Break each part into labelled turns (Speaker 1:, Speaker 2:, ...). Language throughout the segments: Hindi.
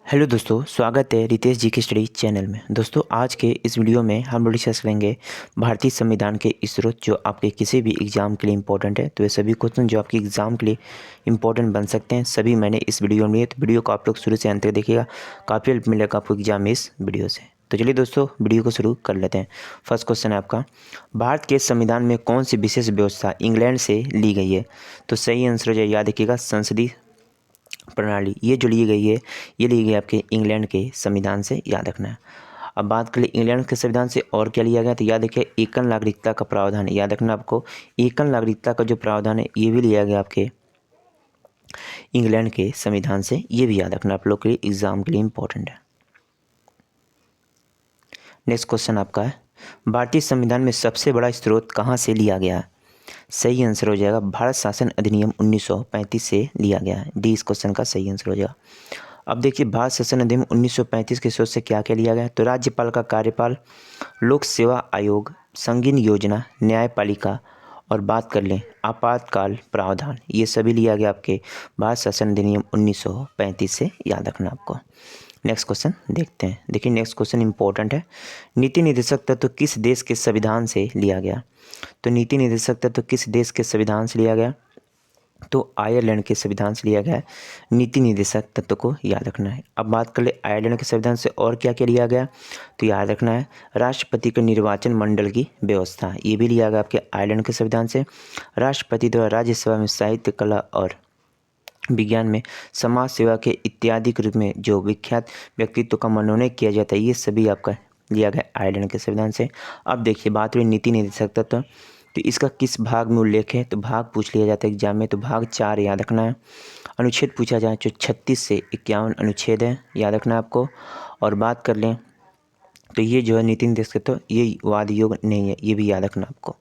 Speaker 1: हेलो दोस्तों, स्वागत है रितेश जी की स्टडी चैनल में। दोस्तों, आज के इस वीडियो में हम लोग डिस्कस करेंगे भारतीय संविधान के स्रोत जो आपके किसी भी एग्ज़ाम के लिए इम्पोर्टेंट है। तो ये सभी क्वेश्चन जो आपके एग्ज़ाम के लिए इम्पोर्टेंट बन सकते हैं, सभी मैंने इस वीडियो में लिए। तो वीडियो को आप लोग शुरू से अंत तक देखिएगा, काफ़ी हेल्प मिलेगा आपको एग्जाम में इस वीडियो से। तो चलिए दोस्तों, वीडियो को शुरू कर लेते हैं। फर्स्ट क्वेश्चन है आपका, भारत के संविधान में कौन सी विशेष व्यवस्था इंग्लैंड से ली गई है? तो सही आंसर जो याद रखिएगा, संसदीय प्रणाली। ये जो ली गई है, ये ली गई आपके इंग्लैंड के संविधान से, याद रखना है। अब बात कर ले इंग्लैंड के संविधान से और क्या लिया गया, तो याद रखिए एकल नागरिकता का प्रावधान। याद रखना आपको, एकल नागरिकता का जो प्रावधान है ये भी लिया गया आपके इंग्लैंड के संविधान से। ये भी याद रखना आप लोग के लिए, एग्जाम के लिए इंपॉर्टेंट है। नेक्स्ट क्वेश्चन आपका है, भारतीय संविधान में सबसे बड़ा स्रोत कहाँ से लिया गया है? सही आंसर हो जाएगा भारत शासन अधिनियम 1935 से लिया गया है। डी इस क्वेश्चन का सही आंसर हो जाएगा। अब देखिए, भारत शासन अधिनियम 1935 के स्रोत से क्या क्या लिया गया? तो राज्यपाल का कार्यपाल, लोक सेवा आयोग, संगीन योजना, न्यायपालिका और बात कर लें आपातकाल प्रावधान, ये सभी लिया गया आपके भारत शासन अधिनियम 1935 से, याद रखना आपको। नेक्स्ट क्वेश्चन देखते हैं। देखिए, नेक्स्ट क्वेश्चन इंपॉर्टेंट है, नीति निर्देशक तत्व किस देश के संविधान से लिया गया? तो नीति निर्देशक तत्व किस देश के संविधान से लिया गया? तो आयरलैंड के संविधान से लिया गया है नीति निर्देशक तत्व को, याद रखना है। अब बात कर ले आयरलैंड के संविधान से और क्या क्या लिया गया, तो याद रखना है राष्ट्रपति के निर्वाचन मंडल की व्यवस्था, ये भी लिया गया आपके आयरलैंड के संविधान से। राष्ट्रपति द्वारा राज्यसभा में साहित्य, कला और विज्ञान में समाज सेवा के इत्यादि के रूप में जो विख्यात व्यक्तित्व का मनोनयन किया जाता है, ये सभी आपका लिया गया आयरलैंड के संविधान से। अब देखिए, बात हुई नीति निर्देशक तत्व, तो इसका किस भाग में उल्लेख है? तो भाग पूछ लिया जाता है एग्जाम में, तो भाग 4 याद रखना है। अनुच्छेद पूछा जाए जो 36 से 51 अनुच्छेद है, याद रखना है आपको। और बात कर लें तो ये जो है नीति निर्देशक तत्व, ये वाद योग नहीं है, ये भी याद रखना आपको।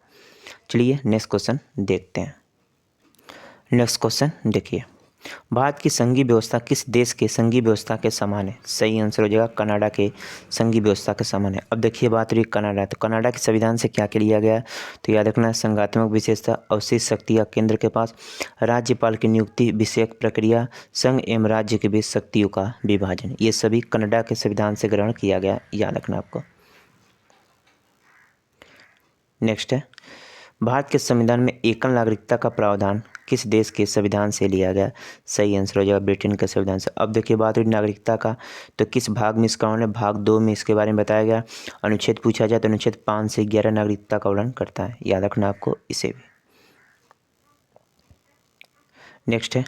Speaker 1: चलिए नेक्स्ट क्वेश्चन देखते हैं। नेक्स्ट क्वेश्चन देखिए, भारत की संघीय व्यवस्था किस देश के संघीय व्यवस्था के समान है? सही आंसर हो जाएगा कनाडा के संघीय व्यवस्था के समान है। अब देखिए, बात रही कनाडा, तो कनाडा के संविधान से क्या क्या लिया गया है? तो याद रखना है संघात्मक विशेषता, अवशेष शक्तियाँ केंद्र के पास, राज्यपाल की नियुक्ति विषयक प्रक्रिया, संघ एवं राज्य के बीच शक्तियों का विभाजन, ये सभी कनाडा के संविधान से ग्रहण किया गया, याद रखना आपको। नेक्स्ट है, भारत के संविधान में एकल नागरिकता का प्रावधान किस देश के संविधान से लिया गया? सही आंसर हो जाएगा ब्रिटेन के संविधान से। अब देखिए, बात हुई नागरिकता का, तो किस भाग में इसका वर्णन है? भाग 2 में इसके बारे में बताया गया। अनुच्छेद पूछा जाए तो अनुच्छेद 5 से 11 नागरिकता का वर्णन करता है, याद रखना आपको इसे भी। नेक्स्ट है,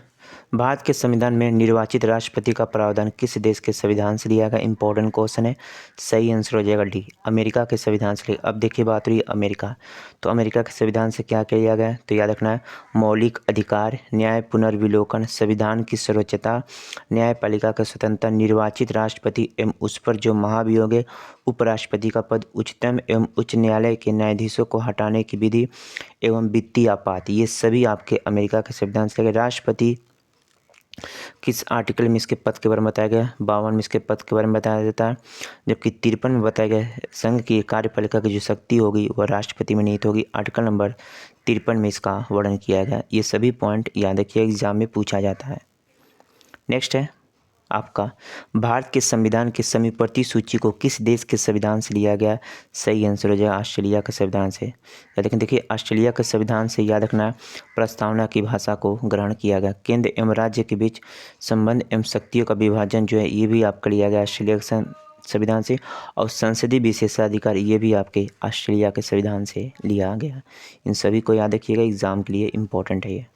Speaker 1: भारत के संविधान में निर्वाचित राष्ट्रपति का प्रावधान किस देश के संविधान से लिया गया? इंपॉर्टेंट क्वेश्चन है, सही आंसर हो जाएगा डी, अमेरिका के संविधान से लिया। अब देखिए, बात रही अमेरिका, तो अमेरिका के संविधान से क्या क्या लिया गया है? तो याद रखना है मौलिक अधिकार, न्याय पुनर्विलोकन, संविधान की सर्वोच्चता, न्यायपालिका का स्वतंत्रता, निर्वाचित राष्ट्रपति एवं उस पर जो महाभियोग है उपराष्ट्रपति का पद, उच्चतम एवं उच्च न्यायालय के न्यायाधीशों को हटाने की विधि एवं वित्तीय आपात, ये सभी आपके अमेरिका के संविधान से लगे। राष्ट्रपति किस आर्टिकल में इसके पद के बारे में बताया गया? 52 में इसके पद के बारे में बताया जाता है, जबकि 53 में बताया गया है संघ की कार्यपालिका की जो शक्ति होगी वह राष्ट्रपति में निहित होगी। आर्टिकल नंबर 53 में इसका वर्णन किया गया। ये सभी पॉइंट याद रखिए, एग्जाम में पूछा जाता है। नेक्स्ट है आपका, भारत के संविधान की समीपवर्ती सूची को किस देश के संविधान से लिया गया? सही आंसर हो जाएगा ऑस्ट्रेलिया के संविधान से। लेकिन देखिए, ऑस्ट्रेलिया के संविधान से याद रखना है प्रस्तावना की भाषा को ग्रहण किया गया। केंद्र एवं राज्य के बीच संबंध एवं शक्तियों का विभाजन जो है, ये भी आपका लिया गया ऑस्ट्रेलिया के संविधान से। और संसदीय विशेषाधिकार, ये भी आपके ऑस्ट्रेलिया के संविधान से लिया गया। इन सभी को याद रखिएगा, एग्जाम के लिए इम्पोर्टेंट है ये।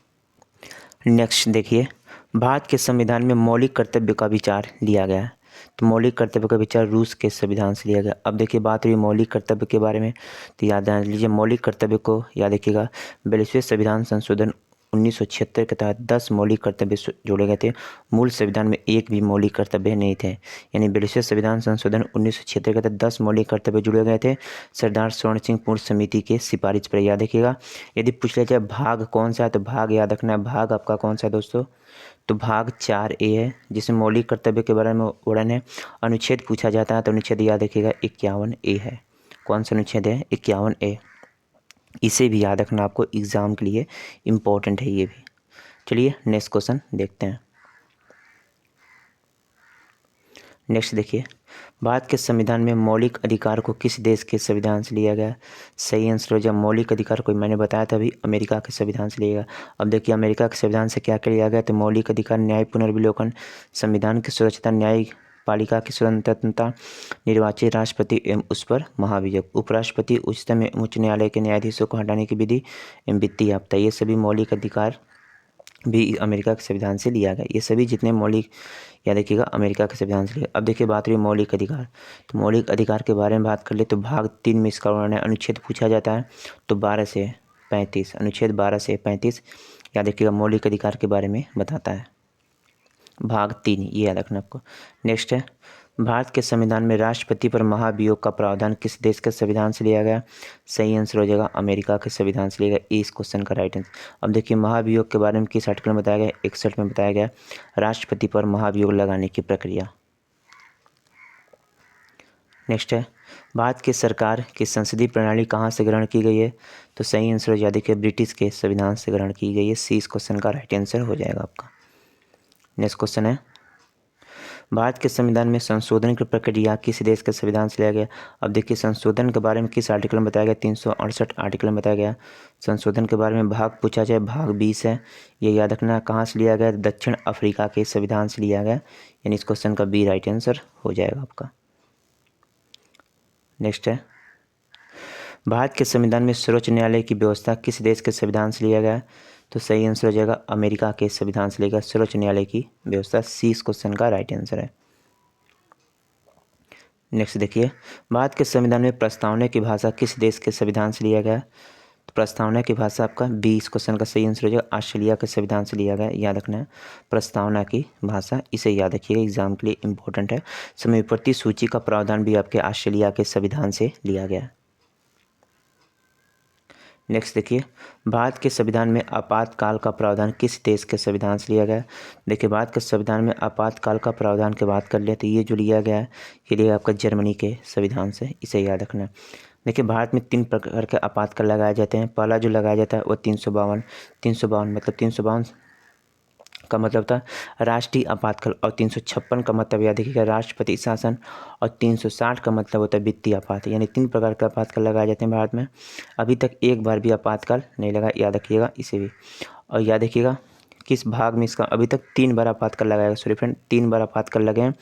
Speaker 1: नेक्स्ट देखिए, भारत के संविधान में मौलिक कर्तव्य का विचार लिया गया है। तो मौलिक कर्तव्य का विचार रूस के संविधान से लिया गया। अब देखिए, बात रही मौलिक कर्तव्य के बारे में, तो याद रख लीजिए मौलिक कर्तव्य को याद रखिएगा 42वें संविधान संशोधन 1976 के तहत 10 मौलिक कर्तव्य जोड़े गए थे। मूल संविधान में एक भी मौलिक कर्तव्य नहीं थे, यानी 42वें संविधान संशोधन 1976 के तहत 10 मौलिक कर्तव्य जुड़े गए थे सरदार स्वर्ण सिंह पूर्ण समिति के सिफारिश पर, याद रखिएगा। यदि पूछ लिया जाए भाग कौन सा है, तो भाग याद रखना है, भाग आपका कौन सा है दोस्तों? तो भाग 4A है, जिसमें मौलिक कर्तव्य के बारे में वर्णन है। अनुच्छेद पूछा जाता है तो अनुच्छेद याद रखिएगा 51A है। कौन सा अनुच्छेद है? 51A। इसे भी याद रखना आपको, एग्जाम के लिए इम्पोर्टेंट है ये भी। चलिए नेक्स्ट क्वेश्चन देखते हैं। नेक्स्ट देखिए, भारत के संविधान में मौलिक अधिकार को किस देश के संविधान से लिया गया? सही आंसर हो जाए मौलिक अधिकार को मैंने बताया था अभी अमेरिका के संविधान से लिया गया। अब देखिए अमेरिका के संविधान से क्या क्या लिया गया, तो मौलिक अधिकार, न्याय पुनर्विलोकन, संविधान की सुरक्षिता, न्यायपालिका की स्वतंत्रता, निर्वाचित राष्ट्रपति एवं उस पर महाभियोग, उपराष्ट्रपति, उच्चतम एवं उच्च न्यायालय के न्यायाधीशों को हटाने की विधि एवं वित्तीय आपदा, ये सभी मौलिक अधिकार भी अमेरिका के संविधान से लिया गया। ये सभी जितने मौलिक, याद रखिएगा, अमेरिका के संविधान से लिया। अब देखिए बात रही मौलिक अधिकार, तो मौलिक अधिकार के बारे में बात कर ले तो भाग 3 में इसका वर्णन है, अनुच्छेद पूछा जाता है तो 12 से 35, अनुच्छेद 12 से 35 याद रखिएगा मौलिक अधिकार के बारे में बताता है, भाग 3, ये याद रखना आपको। नेक्स्ट है, भारत के संविधान में राष्ट्रपति पर महाभियोग का प्रावधान किस देश के संविधान से लिया गया? सही आंसर हो जाएगा अमेरिका के संविधान से लिया गया। इस क्वेश्चन का राइट आंसर। अब देखिए महाभियोग के बारे में किस आर्टिकल में बताया गया? 61 में बताया गया, राष्ट्रपति पर महाभियोग लगाने की प्रक्रिया। नेक्स्ट है, भारत की सरकार की संसदीय प्रणाली कहाँ से ग्रहण की गई है? तो सही आंसर हो जाए देखिए ब्रिटिश के संविधान से ग्रहण की गई है। सी इस क्वेश्चन का राइट आंसर हो जाएगा आपका। नेक्स्ट क्वेश्चन है, भारत के संविधान में संशोधन की प्रक्रिया किस देश के संविधान से लिया गया? अब देखिए संशोधन के बारे में किस आर्टिकल में बताया गया? 368 आर्टिकल में बताया गया। संशोधन के बारे में भाग पूछा जाए, भाग 20 है, ये याद रखना। कहाँ से लिया गया? दक्षिण अफ्रीका के संविधान से लिया गया, यानी इस क्वेश्चन का बी राइट आंसर हो जाएगा आपका। नेक्स्ट है, भारत के संविधान में सर्वोच्च न्यायालय की व्यवस्था किस देश के संविधान से लिया गया? तो सही आंसर हो जाएगा अमेरिका के संविधान से लिया गया सर्वोच्च न्यायालय की व्यवस्था। सी इस क्वेश्चन का राइट आंसर है। नेक्स्ट देखिए, भारत के संविधान में प्रस्तावना की भाषा किस देश के संविधान से लिया गया? तो प्रस्तावना की भाषा आपका बी इस क्वेश्चन का सही आंसर हो जाएगा ऑस्ट्रेलिया के संविधान से लिया गया। याद रखना है प्रस्तावना की भाषा, इसे याद रखिएगा, एग्जाम के लिए इंपॉर्टेंट है। समयपूर्ति सूची का प्रावधान भी आपके ऑस्ट्रेलिया के संविधान से लिया गया। नेक्स्ट देखिए, भारत के संविधान में आपातकाल का प्रावधान किस देश के संविधान से लिया गया? देखिए भारत के संविधान में आपातकाल का प्रावधान की बात कर ले तो ये जो लिया गया है ये लिया आपका जर्मनी के संविधान से, इसे याद रखना। देखिए भारत में 3 प्रकार के आपातकाल लगाए जाते हैं। पहला जो लगाया जाता है वो 352 मतलब 352 का मतलब था राष्ट्रीय आपातकाल, और 356 का मतलब याद रखिएगा राष्ट्रपति शासन, और 360 का मतलब होता है वित्तीय आपात। यानी 3 प्रकार के आपातकाल लगाए जाते हैं भारत में। अभी तक एक बार भी आपातकाल नहीं लगा, याद रखिएगा इसे भी। और याद रखिएगा किस भाग में इसका अभी तक 3 बार आपातकाल लगाएगा, सॉरी फ्रेंड 3 बार आपातकाल लगे हैं,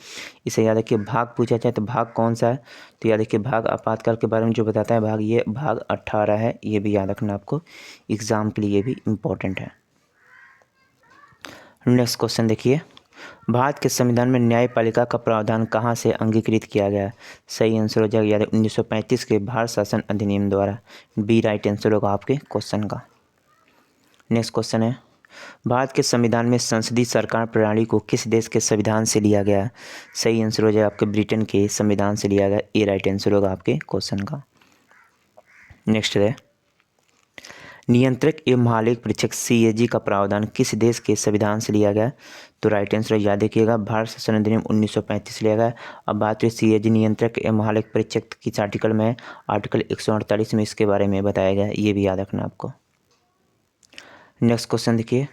Speaker 1: इसे याद रखिए। भाग पूछा जाए तो भाग कौन सा है? तो याद रखिए भाग आपातकाल के बारे में जो बताता है भाग, ये भाग 18 है, ये भी याद रखना आपको, एग्जाम के लिए भी इम्पोर्टेंट है। नेक्स्ट क्वेश्चन देखिए, भारत के संविधान में न्यायपालिका का प्रावधान कहाँ से अंगीकृत किया गया? सही आंसर हो जाएगा याद 1935 के भारत शासन अधिनियम द्वारा। बी राइट आंसर होगा आपके क्वेश्चन का। नेक्स्ट क्वेश्चन है, भारत के संविधान में संसदीय सरकार प्रणाली को किस देश के संविधान से लिया गया? सही आंसर हो जाएगा आपके ब्रिटेन के संविधान से लिया गया। ए राइट आंसर होगा आपके क्वेश्चन का। नेक्स्ट है, नियंत्रक एवं महालेख परीक्षक CAG का प्रावधान किस देश के संविधान से लिया गया? तो राइट आंसर याद रखिएगा भारत शासन अधिनियम 1935 लिया गया। अब बात हुई CAG नियंत्रक एवं महालेख परीक्षक किस आर्टिकल में? आर्टिकल 148 में इसके बारे में बताया गया, ये भी याद रखना आपको। नेक्स्ट क्वेश्चन देखिए,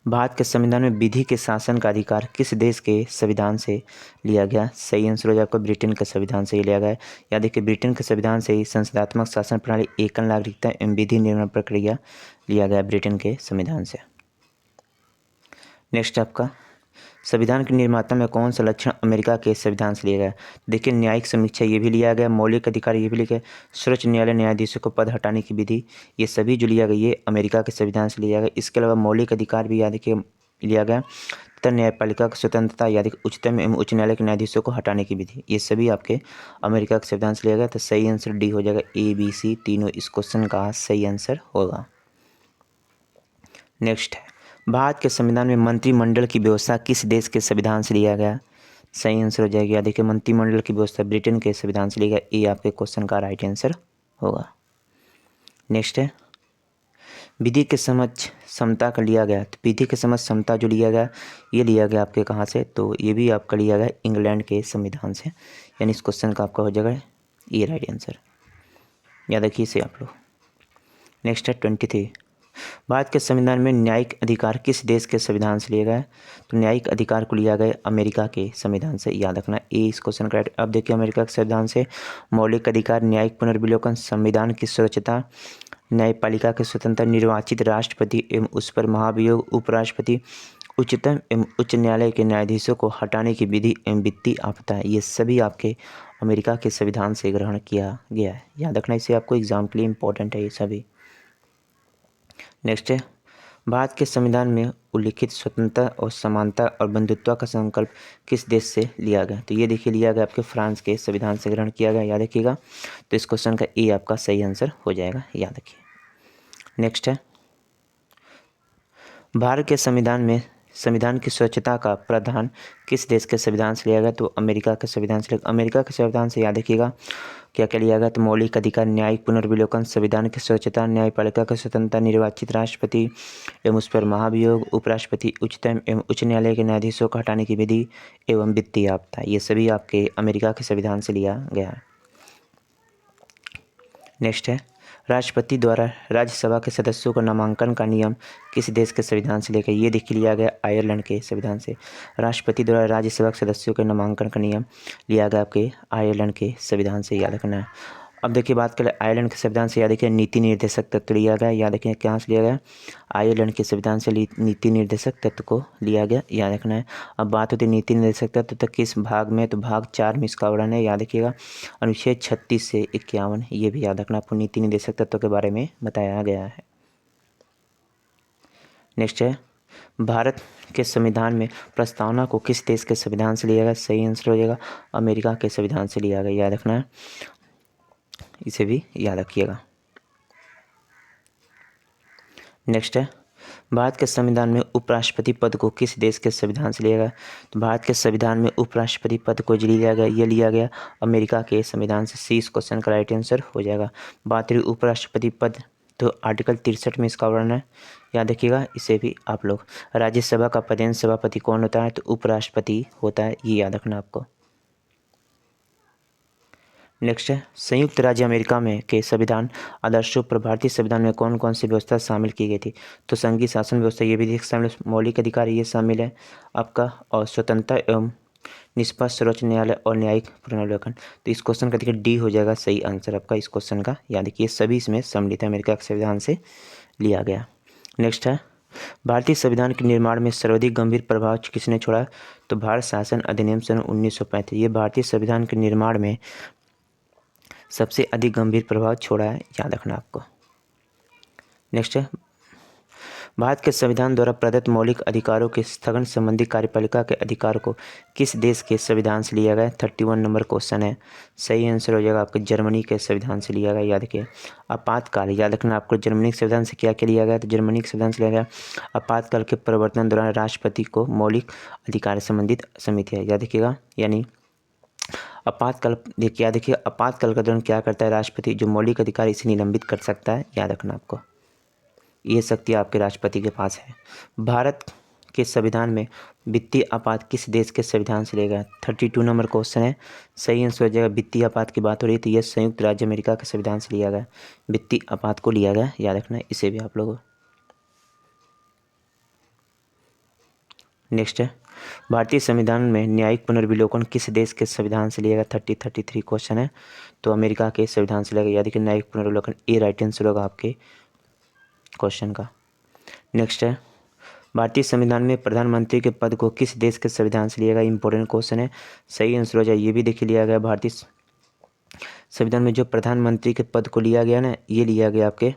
Speaker 1: भारत के संविधान में विधि के शासन का अधिकार किस देश के संविधान से लिया गया? सही आंसर हो जाए आपका ब्रिटेन के संविधान से ही लिया गया है। याद देखिए ब्रिटेन के संविधान से ही संसदात्मक शासन प्रणाली, एकल नागरिकता एवं विधि निर्माण प्रक्रिया लिया गया ब्रिटेन के संविधान से। नेक्स्ट आपका, संविधान के निर्माता में कौन सा लक्षण अमेरिका के संविधान से लिया गया? देखिए न्यायिक समीक्षा ये भी लिया गया, मौलिक अधिकार ये भी लिखा है, सर्वोच्च न्यायालय न्यायाधीशों को पद हटाने की विधि, ये सभी जो लिया गया ये अमेरिका के संविधान से लिया गया। इसके अलावा मौलिक अधिकार भी याद रखिए लिया गया, तथा न्यायपालिका की स्वतंत्रता, याद रखिए उच्चतम एवं उच्च न्यायालय के न्यायाधीशों को हटाने की विधि, ये सभी आपके अमेरिका के संविधान से लिया गया। तो सही आंसर डी हो जाएगा, ABC तीनों इस क्वेश्चन का सही आंसर होगा। नेक्स्ट है, भारत के संविधान में मंत्रिमंडल की व्यवस्था किस देश के संविधान से लिया गया? सही आंसर हो जाएगा देखिए मंत्रिमंडल की व्यवस्था ब्रिटेन के संविधान से लिया गया। ये आपके क्वेश्चन का राइट आंसर होगा। नेक्स्ट है, विधि के समक्ष समता का लिया गया, तो विधि के समक्ष समता जो लिया गया ये लिया गया आपके कहाँ से? तो ये भी आपका लिया गया इंग्लैंड के संविधान से, यानी इस क्वेश्चन का आपका हो जाएगा ये राइट आंसर, याद रखिए इसे आप लोग। नेक्स्ट है 23, भारत के संविधान में न्यायिक अधिकार किस देश के संविधान से लिया गया है? तो न्यायिक अधिकार को लिया गया अमेरिका के संविधान से, याद रखना ए इस क्वेश्चन का। अब देखिए अमेरिका के संविधान से मौलिक अधिकार, न्यायिक पुनर्विलोकन, संविधान की सुरक्षिता, न्यायपालिका के स्वतंत्र, निर्वाचित राष्ट्रपति एवं उस पर महाभियोग, उपराष्ट्रपति, उच्चतम एवं उच्च न्यायालय के न्यायाधीशों को हटाने की विधि एवं वित्तीय आपदा, ये सभी आपके अमेरिका के संविधान से ग्रहण किया गया है। याद रखना, इसे आपको एग्जाम के लिए इंपॉर्टेंट है ये सभी। नेक्स्ट है, भारत के संविधान में उल्लिखित स्वतंत्रता और समानता और बंधुत्व का संकल्प किस देश से लिया गया? तो ये देखिए लिया गया आपके फ्रांस के संविधान से ग्रहण किया गया, याद रखिएगा। तो इस क्वेश्चन का ए आपका सही आंसर हो जाएगा, याद रखिए। नेक्स्ट है, भारत के संविधान में संविधान की स्वच्छता का प्रावधान किस देश के संविधान से लिया गया? तो अमेरिका के संविधान से लिया। अमेरिका के संविधान से याद रखिएगा क्या क्या लिया गया? तो मौलिक अधिकार, न्यायिक पुनर्विलोकन, संविधान की स्वच्छता, न्यायपालिका की स्वतंत्रता, निर्वाचित राष्ट्रपति एवं उस पर महाभियोग, उपराष्ट्रपति, उच्चतम एवं उच्च न्यायालय के न्यायाधीशों को हटाने की विधि एवं वित्तीय आपदा, ये सभी आपके अमेरिका के संविधान से लिया गया है। नेक्स्ट है, राष्ट्रपति द्वारा राज्यसभा के सदस्यों को नामांकन का नियम किस देश के संविधान से लेकर? ये देखिए लिया गया आयरलैंड के संविधान से। राष्ट्रपति द्वारा राज्यसभा के सदस्यों के नामांकन का नियम लिया गया आपके आयरलैंड के संविधान से, याद रखना है। अब देखिए बात करें आयरलैंड के संविधान से, याद रखिए नीति निर्देशक तत्व लिया गया, याद रखिए कहाँ से लिया गया? आयरलैंड के संविधान से नीति निर्देशक तत्व को लिया गया, याद रखना है। अब बात होती है नीति निर्देशक तत्व तो किस भाग में? तो भाग 4 में इसका वर्णन है, याद रखिएगा अनुच्छेद 36 से 51, ये भी याद रखना, आपको नीति निर्देशक तत्व के बारे में बताया गया है। नेक्स्ट है, भारत के संविधान में प्रस्तावना को किस देश के संविधान से लिया गया? सही आंसर हो जाएगा अमेरिका के संविधान से लिया गया, याद रखना है, इसे भी याद रखिएगा। नेक्स्ट है, भारत के संविधान में उपराष्ट्रपति पद को किस देश के संविधान से लिया गया? तो भारत के संविधान में उपराष्ट्रपति पद को जो लिया गया, ये लिया गया अमेरिका के संविधान से, सी इस क्वेश्चन का राइट आंसर हो जाएगा। बात रही उपराष्ट्रपति पद, तो आर्टिकल 63 में इसका वर्णन है, याद रखिएगा, इसे भी आप लोग। राज्यसभा का पदेन सभापति कौन होता है? तो उपराष्ट्रपति होता है, ये याद रखना आपको। नेक्स्ट है, संयुक्त राज्य अमेरिका में के संविधान आदर्शों पर भारतीय संविधान में कौन कौन सी व्यवस्था शामिल की गई थी? तो संघीय शासन व्यवस्था, ये भी शामिल, मौलिक अधिकार ये शामिल है आपका, और स्वतंत्रता एवं निष्पक्ष सर्वोच्च न्यायालय और न्यायिक पुनर्विलोकन। तो इस क्वेश्चन का देखिए डी हो जाएगा सही आंसर आपका इस क्वेश्चन का, याद रखिए सभी इसमें सम्मिलित है, अमेरिका के संविधान से लिया गया। नेक्स्ट है, भारतीय संविधान के निर्माण में सर्वाधिक गंभीर प्रभाव किसने छोड़ा? तो भारत शासन अधिनियम सन 1935, ये भारतीय संविधान के निर्माण में सबसे अधिक गंभीर प्रभाव छोड़ा है, याद रखना आपको। नेक्स्ट है, भारत के संविधान द्वारा प्रदत्त मौलिक अधिकारों के स्थगन संबंधी कार्यपालिका के अधिकार को किस देश के संविधान से लिया गया? 31 नंबर क्वेश्चन है, सही आंसर हो जाएगा आपके जर्मनी के संविधान से लिया गया, याद रखिए। आपातकाल, याद रखना आपको, जर्मनी के संविधान से क्या क्या लिया गया? तो जर्मनी के संविधान से लिया गया आपातकाल के प्रवर्तन दौरान राष्ट्रपति को मौलिक अधिकार संबंधित समिति है, याद रखिएगा। यानी आपातकाल, देखिए याद रखिए आपातकाल के दौरान क्या करता है राष्ट्रपति? जो मौलिक अधिकार इसे निलंबित कर सकता है, याद रखना आपको, ये शक्ति आपके राष्ट्रपति के पास है। भारत के संविधान में वित्तीय आपात किस देश के संविधान से लिया गया? 32 नंबर क्वेश्चन है, सही आंसर हो जाएगा। वित्तीय आपात की बात हो रही है तो यह संयुक्त राज्य अमेरिका के संविधान से लिया गया, वित्तीय आपात को लिया गया, याद रखना, इसे भी आप लोग। नेक्स्ट है, भारतीय संविधान में न्यायिक पुनर्विलोकन किस देश के संविधान से लिया गया? 33 क्वेश्चन है, तो अमेरिका के संविधान से लिया गया, याद रखिए न्यायिक पुनर्विलोकन, ए राइट आंसर होगा आपके क्वेश्चन का। नेक्स्ट है, भारतीय संविधान में प्रधानमंत्री के पद को किस देश के संविधान से लिया गया? इंपॉर्टेंट क्वेश्चन है, सही आंसर हो जाए, ये भी देखिए लिया गया भारतीय संविधान में जो प्रधानमंत्री के पद को लिया गया ना, ये लिया गया आपके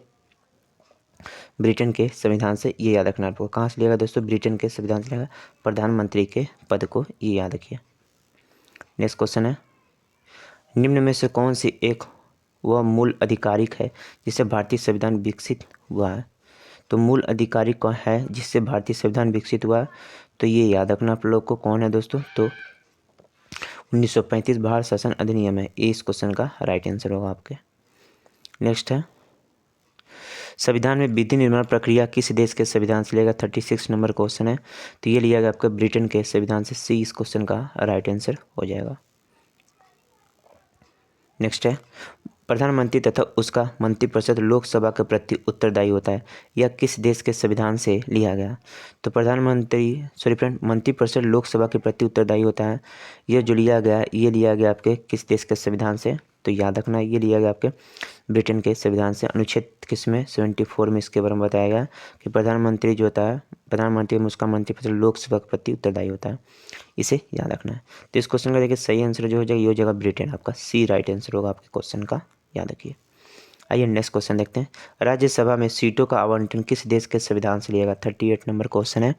Speaker 1: ब्रिटेन के संविधान से, ये याद रखना आपको। कहाँ से लिया गया दोस्तों? ब्रिटेन के संविधान से लिया गया प्रधानमंत्री के पद को, ये याद रखिए। नेक्स्ट क्वेश्चन है, निम्न में से कौन सी एक वह मूल आधिकारिक है जिससे भारतीय संविधान विकसित हुआ है? तो मूल आधिकारिक कौन है जिससे भारतीय संविधान विकसित हुआ? तो ये याद रखना आप लोग को, कौन है दोस्तों? तो 1935 भारत शासन अधिनियम है, ये इस क्वेश्चन का राइट आंसर होगा आपके। नेक्स्ट है, संविधान में विधि निर्माण प्रक्रिया किस देश के संविधान से लिया गया? 36 नंबर क्वेश्चन है, तो ये लिया गया आपका ब्रिटेन के संविधान से, सी इस क्वेश्चन का राइट आंसर हो जाएगा। नेक्स्ट है, प्रधानमंत्री तथा उसका मंत्रिपरिषद लोकसभा के प्रति उत्तरदायी होता है। यह किस देश के संविधान से लिया गया? तो मंत्रिपरिषद लोकसभा के प्रति उत्तरदायी होता है। यह जो लिया गया, ये लिया गया आपके किस देश के संविधान से? तो याद रखना, ये लिया गया आपके ब्रिटेन के संविधान से। अनुच्छेद किसमें? 74 में इसके बारे में बताया गया कि प्रधानमंत्री जो होता है, प्रधानमंत्री में उसका मंत्रिपरिषद लोकसभा के प्रति उत्तरदायी होता है। इसे याद रखना है। तो इस क्वेश्चन का देखिए सही आंसर जो हो जाएगा, ये हो जाएगा ब्रिटेन। आपका सी राइट आंसर होगा आपके क्वेश्चन का, याद रखिए। आइए नेक्स्ट क्वेश्चन देखते हैं। राज्यसभा में सीटों का आवंटन किस देश के संविधान से लिया गया? 38 नंबर क्वेश्चन है।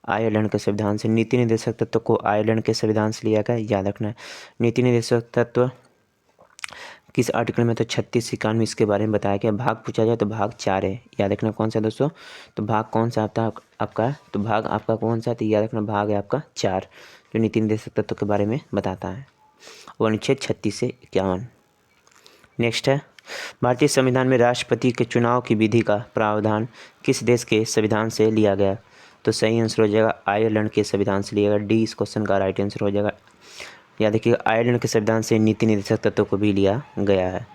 Speaker 1: आयरलैंड के संविधान से। नीति निर्देशक तत्व को आयरलैंड के संविधान से लिया गया, याद रखना है। नीति निर्देशक तत्व किस आर्टिकल में? तो 36 91 इसके बारे में बताया गया। भाग पूछा जाए तो भाग 4 है, याद रखना कौन सा दोस्तों? तो भाग कौन सा आता है आपका? तो भाग आपका कौन सा? तो याद रखना भाग है आपका 4, जो नीति निर्देशक तत्व के बारे में बताता है। वो अनुच्छेद 36 से 51। नेक्स्ट है, भारतीय संविधान में राष्ट्रपति के चुनाव की विधि का प्रावधान किस देश के संविधान से लिया गया? तो सही आंसर हो जाएगा आयरलैंड के संविधान से लिया गया। डी इस क्वेश्चन का राइट आंसर हो जाएगा। याद रखिए आयरलैंड के संविधान से नीति निर्देशक तत्व को भी लिया गया है।